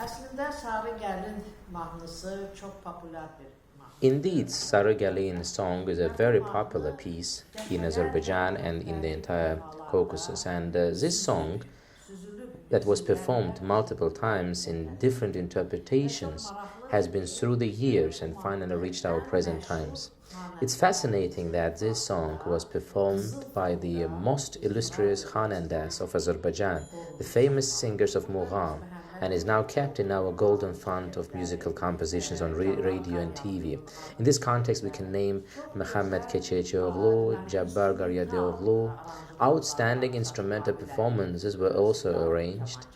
Aslında Sari gelin mahnısı çok popüler bir mahnı. Indeed, Sari gelin song is a very popular piece in Azerbaijan and in the entire Caucasus. And this song that was performed multiple times in different interpretations has been through the years and finally reached our present times. It's fascinating that this song was performed by the most illustrious Khanandas of Azerbaijan, the famous singers of Mugham, and is now kept in our golden fund of musical compositions on radio and TV. In this context, we can name Mehmet Keçeçioğlu, Jabbar Garyadeoğlu. Outstanding instrumental performances were also arranged.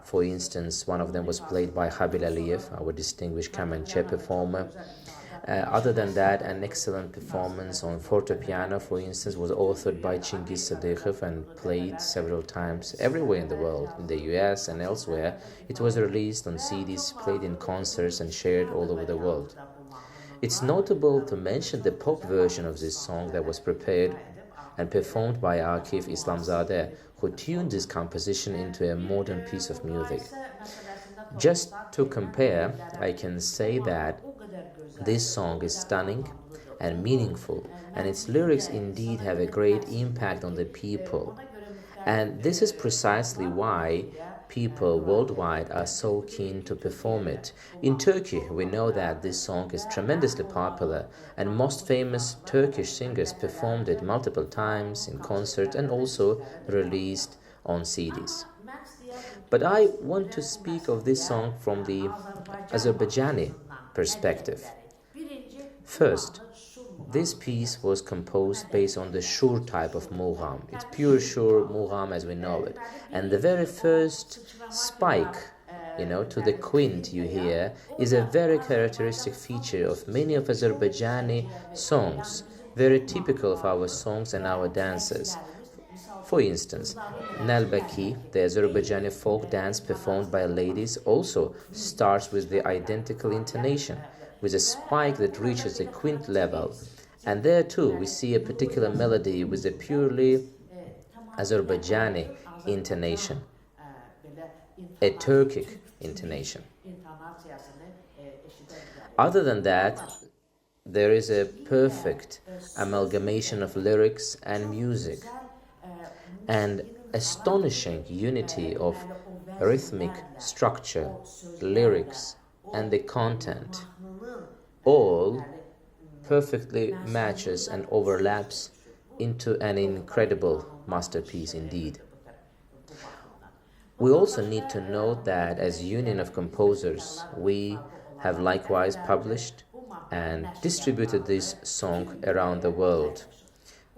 For instance, one of them was played by Khabil Aliyev, our distinguished Kamanche performer. Other than that, an excellent performance on fortepiano, for instance, was authored by Franghiz and played several times everywhere in the world, in the US and elsewhere. It was released on CDs, played in concerts, and shared all over the world. It's notable to mention the pop version of this song that was prepared and performed by Akif Ali-Zadeh, who tuned this composition into a modern piece of music. Just to compare, I can say that this song is stunning and meaningful, and its lyrics indeed have a great impact on the people. And this is precisely why people worldwide are so keen to perform it. In Turkey, we know that this song is tremendously popular, and most famous Turkish singers performed it multiple times in concert and also released on CDs. But I want to speak of this song from the Azerbaijani perspective. First, this piece was composed based on the shur type of mugham. It's pure shur mugham as we know it. And the very first spike, to the quint you hear is a very characteristic feature of many of Azerbaijani songs, very typical of our songs and our dances. For instance, Nalbaki, the Azerbaijani folk dance performed by ladies, also starts with the identical intonation, with a spike that reaches the quint level. And there too we see a particular melody with a purely Azerbaijani intonation, a Turkic intonation. Other than that, there is a perfect amalgamation of lyrics and music, and astonishing unity of rhythmic structure, lyrics, and the content. All perfectly matches and overlaps into an incredible masterpiece indeed. We also need to note that as Union of Composers, we have likewise published and distributed this song around the world.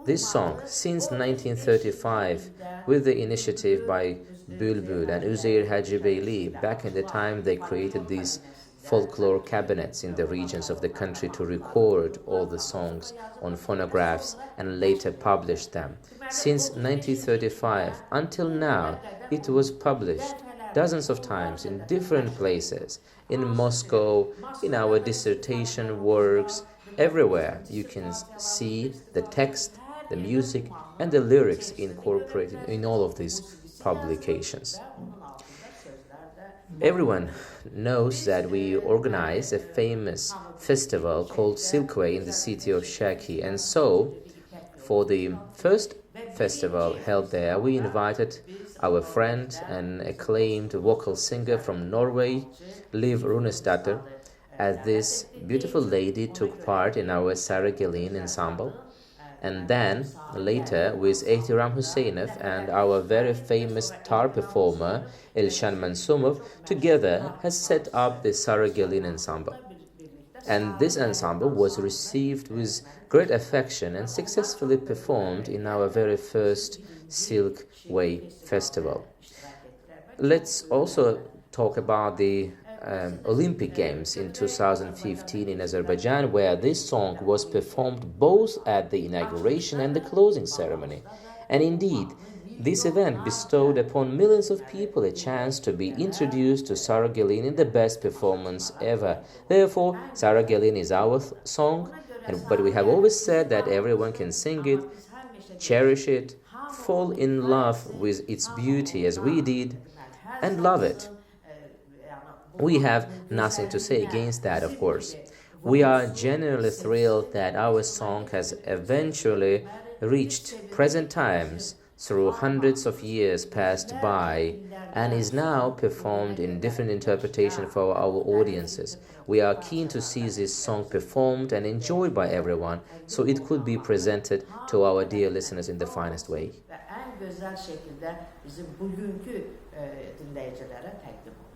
This song, since 1935, with the initiative by Bülbül and Üzeyir Hacibeyli, back in the time they created these folklore cabinets in the regions of the country to record all the songs on phonographs and later publish them. Since 1935 until now, it was published dozens of times in different places, in Moscow, in our dissertation works, everywhere you can see the text, the music, and the lyrics incorporated in all of these publications. Everyone knows that we organize a famous festival called Silkway in the city of Shaki, and so for the first festival held there, we invited our friend and acclaimed vocal singer from Norway, Liv Runesdatter, as this beautiful lady took part in our Sari gelin ensemble. And then, later, with Ehtiram Husseinov and our very famous tar performer, Elshan Mansumov, together has set up the Sari gelin ensemble. And this ensemble was received with great affection and successfully performed in our very first Silk Way Festival. Let's also talk about the Olympic Games in 2015 in Azerbaijan, where this song was performed both at the inauguration and the closing ceremony. And indeed, this event bestowed upon millions of people a chance to be introduced to Sari gelin in the best performance ever. Therefore, Sari gelin is our song, but we have always said that everyone can sing it, cherish it, fall in love with its beauty as we did, and love it. We have nothing to say against that, of course. We are genuinely thrilled that our song has eventually reached present times through hundreds of years passed by and is now performed in different interpretation for our audiences. We are keen to see this song performed and enjoyed by everyone so it could be presented to our dear listeners in the finest way. Ve en güzel şekilde bizim bugünkü dinleyicilere takdim olur.